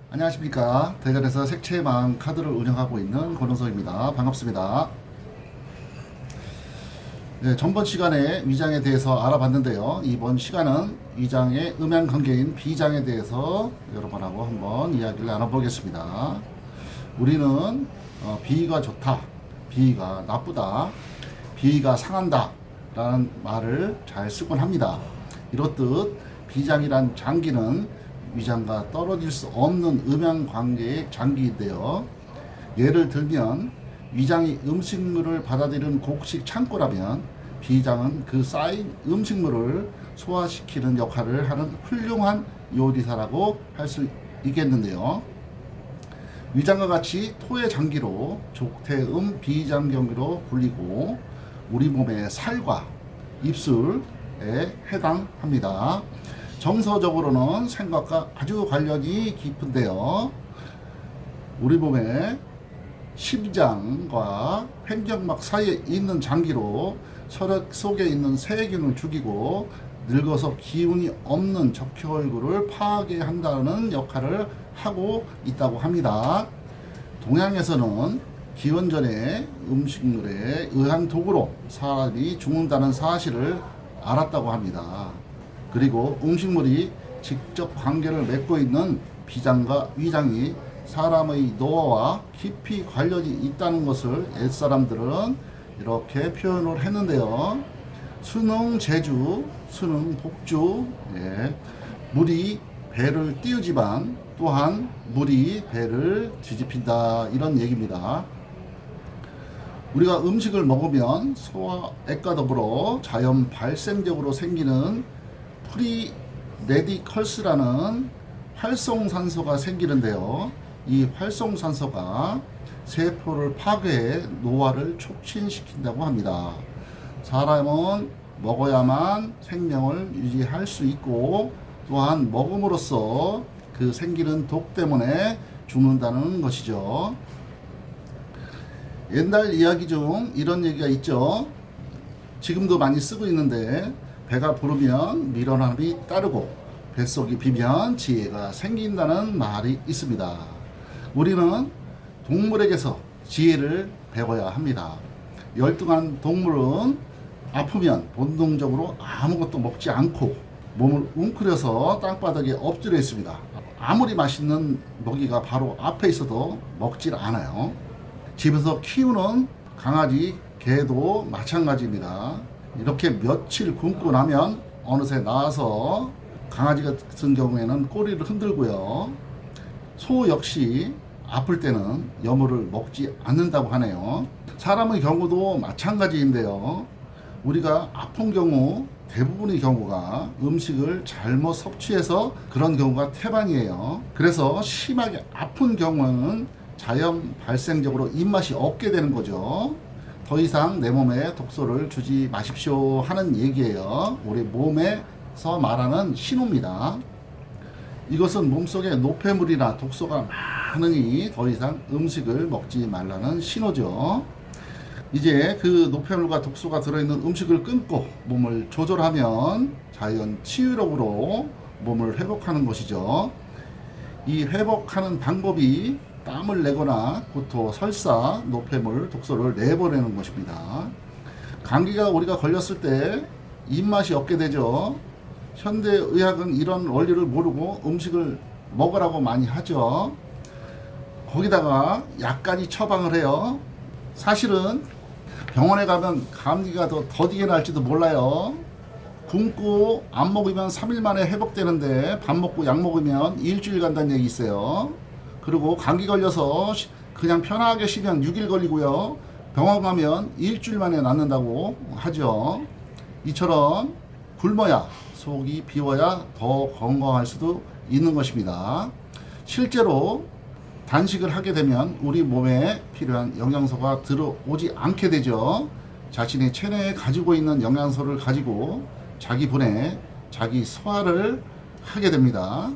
안녕하십니까. 대전에서 색채의 마음 카드를 운영하고 있는 권호석입니다. 반갑습니다. 네, 전번 시간에 위장에 대해서 알아봤는데요. 이번 시간은 위장의 음양관계인 비장에 대해서 여러분하고 한번 이야기를 나눠보겠습니다. 우리는 비위가 좋다, 비위가 나쁘다, 비위가 상한다 라는 말을 잘 쓰곤 합니다. 이렇듯 비장이란 장기는 위장과 떨어질 수 없는 음양관계의 장기인데요. 예를 들면 위장이 음식물을 받아들이는 곡식 창고라면 비장은 그 쌓인 음식물을 소화시키는 역할을 하는 훌륭한 요리사라고 할 수 있겠는데요. 위장과 같이 토의 장기로 족태음 비장경기로 불리고 우리 몸의 살과 입술에 해당합니다. 정서적으로는 생각과 아주 관련이 깊은데요. 우리 몸의 심장과 횡격막 사이에 있는 장기로 혈액 속에 있는 세균을 죽이고 늙어서 기운이 없는 적혈구를 파괴한다는 역할을 하고 있다고 합니다. 동양에서는 기원 전에 음식물에 의한 독으로 사람이 죽는다는 사실을 알았다고 합니다. 그리고 음식물이 직접 관계를 맺고 있는 비장과 위장이 사람의 노화와 깊이 관련이 있다는 것을 옛사람들은 이렇게 표현을 했는데요. 수능 제주, 수능 복주, 물이 배를 띄우지만 또한 물이 배를 뒤집힌다, 이런 얘기입니다. 우리가 음식을 먹으면 소화액과 더불어 자연 발생적으로 생기는 프리 레디컬스라는 활성산소가 생기는데요. 이 활성산소가 세포를 파괴해 노화를 촉진시킨다고 합니다. 사람은 먹어야만 생명을 유지할 수 있고 또한 먹음으로써 그 생기는 독 때문에 죽는다는 것이죠. 옛날 이야기 중 이런 얘기가 있죠. 지금도 많이 쓰고 있는데 배가 부르면 미련함이 따르고 뱃속이 비면 지혜가 생긴다는 말이 있습니다. 우리는 동물에게서 지혜를 배워야 합니다. 열등한 동물은 아프면 본능적으로 아무것도 먹지 않고 몸을 웅크려서 땅바닥에 엎드려 있습니다. 아무리 맛있는 먹이가 바로 앞에 있어도 먹질 않아요. 집에서 키우는 강아지, 개도 마찬가지입니다. 이렇게 며칠 굶고 나면 어느새 나와서 강아지 같은 경우에는 꼬리를 흔들고요. 소 역시 아플 때는 여물을 먹지 않는다고 하네요. 사람의 경우도 마찬가지인데요. 우리가 아픈 경우 대부분의 경우가 음식을 잘못 섭취해서 그런 경우가 태반이에요. 그래서 심하게 아픈 경우는 자연 발생적으로 입맛이 없게 되는 거죠. 더 이상 내 몸에 독소를 주지 마십시오 하는 얘기예요. 우리 몸에서 말하는 신호입니다. 이것은 몸속에 노폐물이나 독소가 많으니 더 이상 음식을 먹지 말라는 신호죠. 이제 그 노폐물과 독소가 들어있는 음식을 끊고 몸을 조절하면 자연 치유력으로 몸을 회복하는 것이죠. 이 회복하는 방법이 땀을 내거나 구토, 설사, 노폐물, 독소를 내보내는 것입니다. 감기가 우리가 걸렸을 때 입맛이 없게 되죠. 현대의학은 이런 원리를 모르고 음식을 먹으라고 많이 하죠. 거기다가 약까지 처방을 해요. 사실은 병원에 가면 감기가 더 더디게 날지도 몰라요. 굶고 안 먹으면 3일 만에 회복되는데 밥 먹고 약 먹으면 일주일 간다는 얘기 있어요. 그리고 감기 걸려서 그냥 편하게 쉬면 6일 걸리고요. 병원 가면 일주일 만에 낫는다고 하죠. 이처럼 굶어야 속이 비워야 더 건강할 수도 있는 것입니다. 실제로 단식을 하게 되면 우리 몸에 필요한 영양소가 들어오지 않게 되죠. 자신의 체내에 가지고 있는 영양소를 가지고 자기 분해, 자기 소화를 하게 됩니다.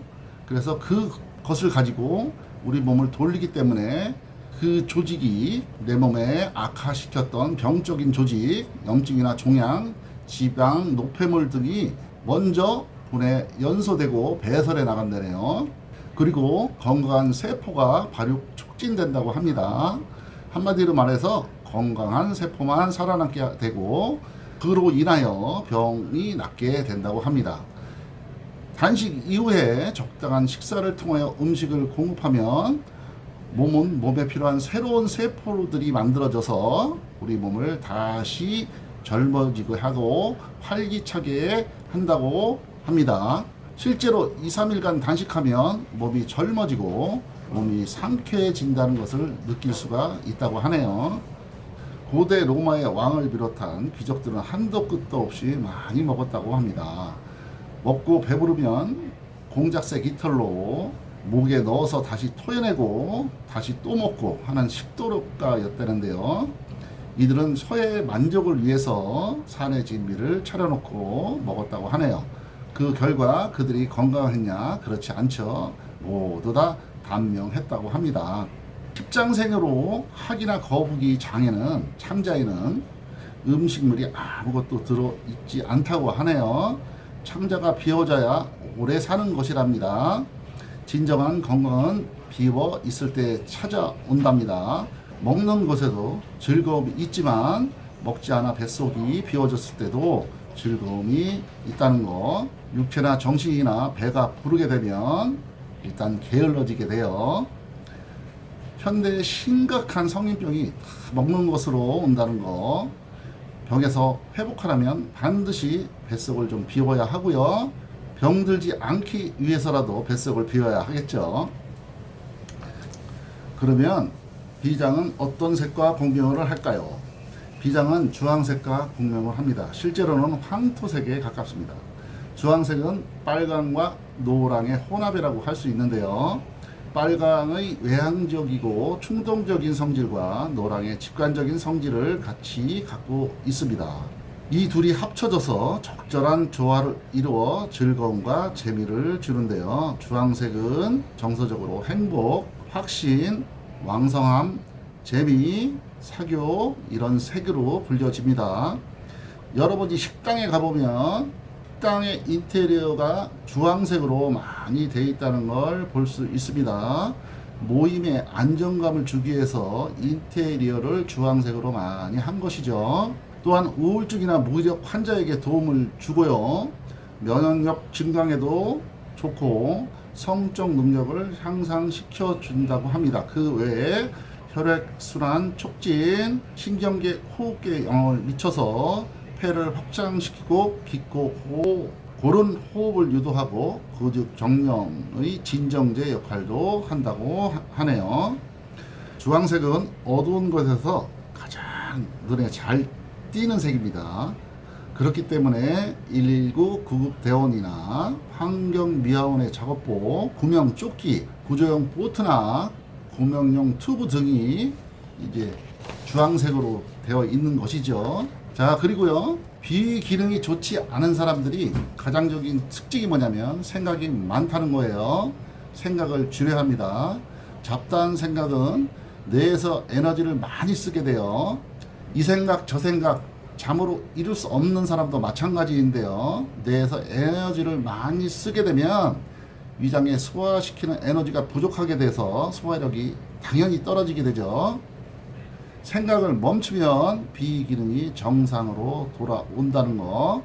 그래서 그것을 가지고 우리 몸을 돌리기 때문에 그 조직이 내 몸에 악화시켰던 병적인 조직, 염증이나 종양, 지방, 노폐물 등이 먼저 분해 연소되고 배설해 나간다네요. 그리고 건강한 세포가 발육 촉진된다고 합니다. 한마디로 말해서 건강한 세포만 살아남게 되고 그로 인하여 병이 낫게 된다고 합니다. 단식 이후에 적당한 식사를 통하여 음식을 공급하면 몸에 필요한 새로운 세포들이 만들어져서 우리 몸을 다시 젊어지게 하고 활기차게 한다고 합니다. 실제로 2, 3일간 단식하면 몸이 젊어지고 몸이 상쾌해진다는 것을 느낄 수가 있다고 하네요. 고대 로마의 왕을 비롯한 귀족들은 한도 끝도 없이 많이 먹었다고 합니다. 먹고 배부르면 공작새 깃털로 목에 넣어서 다시 토해내고 다시 또 먹고 하는 식도락가였다는데요. 이들은 서해의 만족을 위해서 산의 진미를 차려놓고 먹었다고 하네요. 그 결과 그들이 건강했냐? 그렇지 않죠. 모두 다 단명했다고 합니다. 십장생으로 학이나 거북이 장에는 창자에는 음식물이 아무것도 들어있지 않다고 하네요. 창자가 비워져야 오래 사는 것이랍니다. 진정한 건강은 비워 있을 때 찾아온답니다. 먹는 것에도 즐거움이 있지만 먹지 않아 뱃속이 비워졌을 때도 즐거움이 있다는 거. 육체나 정신이나 배가 부르게 되면 일단 게을러지게 돼요. 현대의 심각한 성인병이 먹는 것으로 온다는 거. 병에서 회복하려면 반드시 뱃속을 좀 비워야 하고요. 병들지 않기 위해서라도 뱃속을 비워야 하겠죠. 그러면 비장은 어떤 색과 공명을 할까요? 비장은 주황색과 공명을 합니다. 실제로는 황토색에 가깝습니다. 주황색은 빨강과 노랑의 혼합이라고 할 수 있는데요. 빨강의 외향적이고 충동적인 성질과 노랑의 직관적인 성질을 같이 갖고 있습니다. 이 둘이 합쳐져서 적절한 조화를 이루어 즐거움과 재미를 주는데요. 주황색은 정서적으로 행복, 확신, 왕성함, 재미, 사교 이런 색으로 불려집니다. 여러분이 식당에 가보면 식당의 인테리어가 주황색으로 많이 되어 있다는 걸 볼 수 있습니다. 모임에 안정감을 주기 위해서 인테리어를 주황색으로 많이 한 것이죠. 또한 우울증이나 무기력 환자에게 도움을 주고요. 면역력 증강에도 좋고 성적 능력을 향상시켜 준다고 합니다. 그 외에 혈액순환 촉진, 신경계, 호흡계에 영향을 미쳐서 폐를 확장시키고 깊고 고른 호흡을 유도하고 거죽 정령의 진정제 역할도 한다고 하네요. 주황색은 어두운 곳에서 가장 눈에 잘 띄는 색입니다. 그렇기 때문에 119 구급대원이나 환경미화원의 작업복, 구명 조끼, 구조용 보트나 구명용 튜브 등이 이제 주황색으로 되어 있는 것이죠. 자, 그리고요, 비기능이 좋지 않은 사람들이 가장적인 특징이 뭐냐면 생각이 많다는 거예요. 생각을 줄여야 합니다. 잡다한 생각은 뇌에서 에너지를 많이 쓰게 돼요. 이 생각 저 생각 잠으로 이룰 수 없는 사람도 마찬가지인데요. 뇌에서 에너지를 많이 쓰게 되면 위장에 소화시키는 에너지가 부족하게 돼서 소화력이 당연히 떨어지게 되죠. 생각을 멈추면 비기능이 정상으로 돌아온다는 거.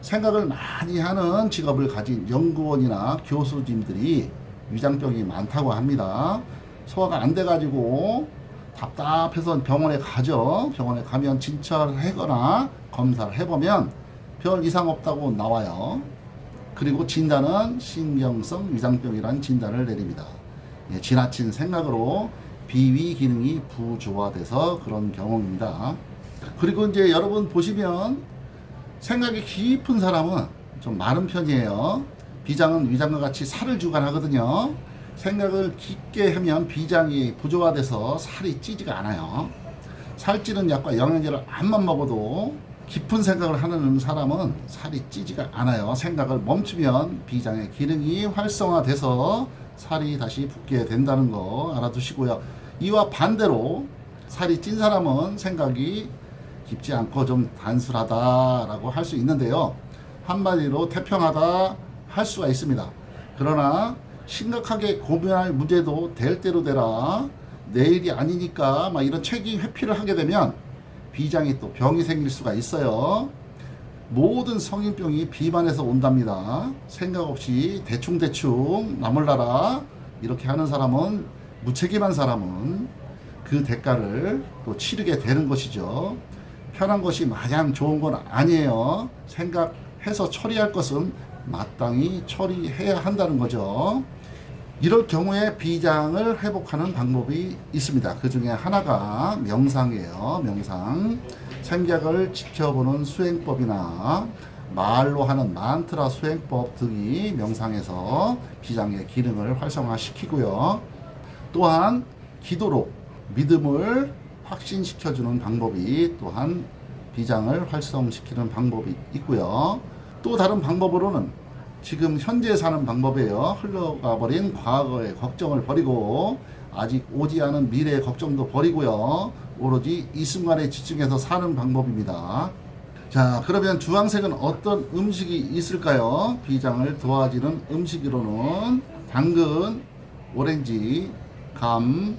생각을 많이 하는 직업을 가진 연구원이나 교수님들이 위장병이 많다고 합니다. 소화가 안 돼가지고 답답해서 병원에 가죠. 병원에 가면 진찰을 하거나 검사를 해보면 별 이상 없다고 나와요. 그리고 진단은 신경성 위장병이라는 진단을 내립니다. 예, 지나친 생각으로 비위 기능이 부조화돼서 그런 경우입니다. 그리고 이제 여러분 보시면 생각이 깊은 사람은 좀 마른 편이에요. 비장은 위장과 같이 살을 주관하거든요. 생각을 깊게 하면 비장이 부조화돼서 살이 찌지가 않아요. 살찌는 약과 영양제를 암만 먹어도 깊은 생각을 하는 사람은 살이 찌지가 않아요. 생각을 멈추면 비장의 기능이 활성화돼서 살이 다시 붙게 된다는 거 알아두시고요. 이와 반대로 살이 찐 사람은 생각이 깊지 않고 좀 단순하다라고 할 수 있는데요. 한마디로 태평하다 할 수가 있습니다. 그러나 심각하게 고민할 문제도 될 대로 되라. 내일이 아니니까 막 이런 책임 회피를 하게 되면 비장이 또 병이 생길 수가 있어요. 모든 성인병이 비만에서 온답니다. 생각 없이 대충대충 남을 나라 이렇게 하는 사람은, 무책임한 사람은 그 대가를 또 치르게 되는 것이죠. 편한 것이 마냥 좋은 건 아니에요. 생각해서 처리할 것은 마땅히 처리해야 한다는 거죠. 이럴 경우에 비장을 회복하는 방법이 있습니다. 그 중에 하나가 명상이에요. 명상. 생각을 지켜보는 수행법이나 말로 하는 만트라 수행법 등이 명상에서 비장의 기능을 활성화시키고요. 또한 기도로 믿음을 확신시켜주는 방법이 또한 비장을 활성시키는 방법이 있고요. 또 다른 방법으로는 지금 현재 사는 방법이에요. 흘러가 버린 과거의 걱정을 버리고 아직 오지 않은 미래의 걱정도 버리고요. 오로지 이 순간에 집중해서 사는 방법입니다. 자, 그러면 주황색은 어떤 음식이 있을까요? 비장을 도와주는 음식으로는 당근, 오렌지, 감,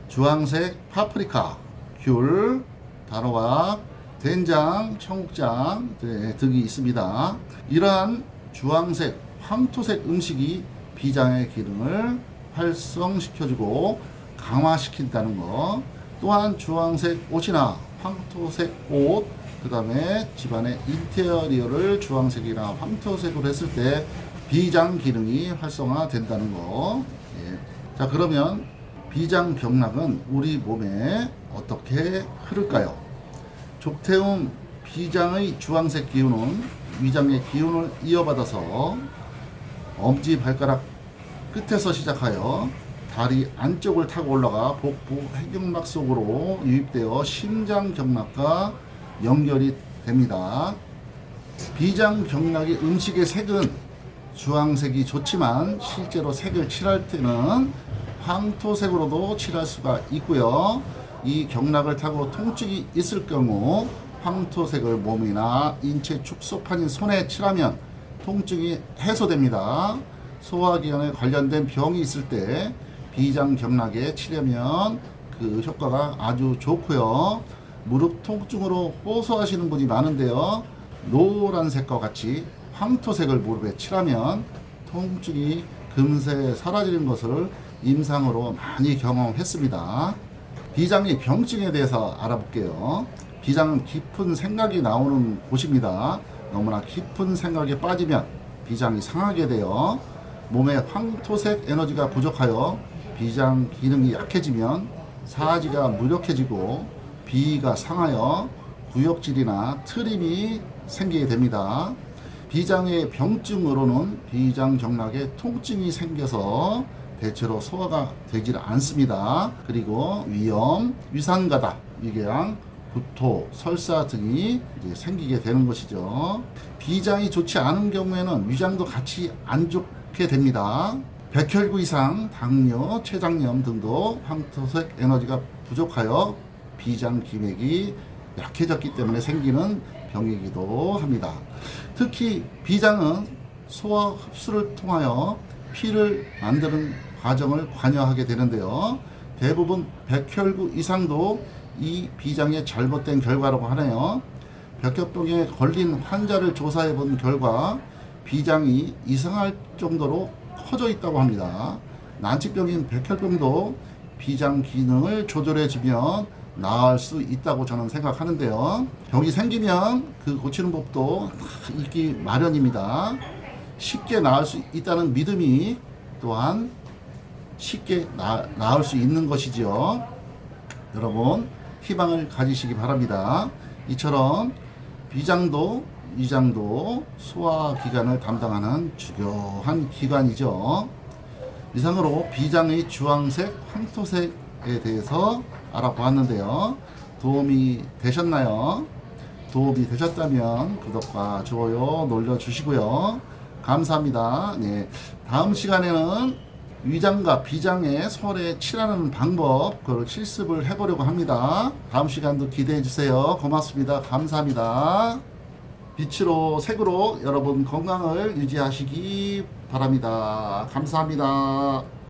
주황색 파프리카, 귤, 단호박, 된장, 청국장 등이 있습니다. 이러한 주황색, 황토색 음식이 비장의 기능을 활성시켜주고 강화시킨다는 거. 또한 주황색 옷이나 황토색 옷, 그 다음에 집안의 인테리어를 주황색이나 황토색으로 했을 때 비장 기능이 활성화된다는 거. 예. 자, 그러면 비장 병락은 우리 몸에 어떻게 흐를까요? 족태움 비장의 주황색 기운은 위장의 기운을 이어받아서 엄지발가락 끝에서 시작하여 다리 안쪽을 타고 올라가 복부 해경락 속으로 유입되어 심장경락과 연결이 됩니다. 비장경락의 음식의 색은 주황색이 좋지만 실제로 색을 칠할 때는 황토색으로도 칠할 수가 있고요. 이 경락을 타고 통증이 있을 경우 황토색을 몸이나 인체 축소판인 손에 칠하면 통증이 해소됩니다. 소화기관에 관련된 병이 있을 때 비장경락에 칠하면 그 효과가 아주 좋고요. 무릎 통증으로 호소하시는 분이 많은데요. 노란색과 같이 황토색을 무릎에 칠하면 통증이 금세 사라지는 것을 임상으로 많이 경험했습니다. 비장의 병증에 대해서 알아볼게요. 비장은 깊은 생각이 나오는 곳입니다. 너무나 깊은 생각에 빠지면 비장이 상하게 되어 몸에 황토색 에너지가 부족하여 비장 기능이 약해지면 사지가 무력해지고 비위가 상하여 구역질이나 트림이 생기게 됩니다. 비장의 병증으로는 비장경락에 통증이 생겨서 대체로 소화가 되질 않습니다. 그리고 위염, 위산가다, 위궤양, 구토, 설사 등이 이제 생기게 되는 것이죠. 비장이 좋지 않은 경우에는 위장도 같이 안 좋게 됩니다. 백혈구 이상, 당뇨, 췌장염 등도 황토색 에너지가 부족하여 비장 기맥이 약해졌기 때문에 생기는 병이기도 합니다. 특히 비장은 소화 흡수를 통하여 피를 만드는 과정을 관여하게 되는데요. 대부분 백혈구 이상도 이 비장의 잘못된 결과라고 하네요. 백혈병에 걸린 환자를 조사해 본 결과 비장이 이상할 정도로 커져 있다고 합니다. 난치병인 백혈병도 비장 기능을 조절해 주면 나을 수 있다고 저는 생각하는데요. 병이 생기면 그 고치는 법도 있기 마련입니다. 쉽게 나을 수 있다는 믿음이 또한 쉽게 나을 수 있는 것이지요. 여러분 희망을 가지시기 바랍니다. 이처럼 비장도 위장도 소화기관을 담당하는 주요한 기관이죠. 이상으로 비장의 주황색, 황토색에 대해서 알아보았는데요. 도움이 되셨나요? 도움이 되셨다면 구독과 좋아요 눌러주시고요. 감사합니다. 네, 다음 시간에는 위장과 비장의 손에 칠하는 방법, 그걸 실습을 해보려고 합니다. 다음 시간도 기대해 주세요. 고맙습니다. 감사합니다. 빛으로 색으로 여러분 건강을 유지하시기 바랍니다. 감사합니다.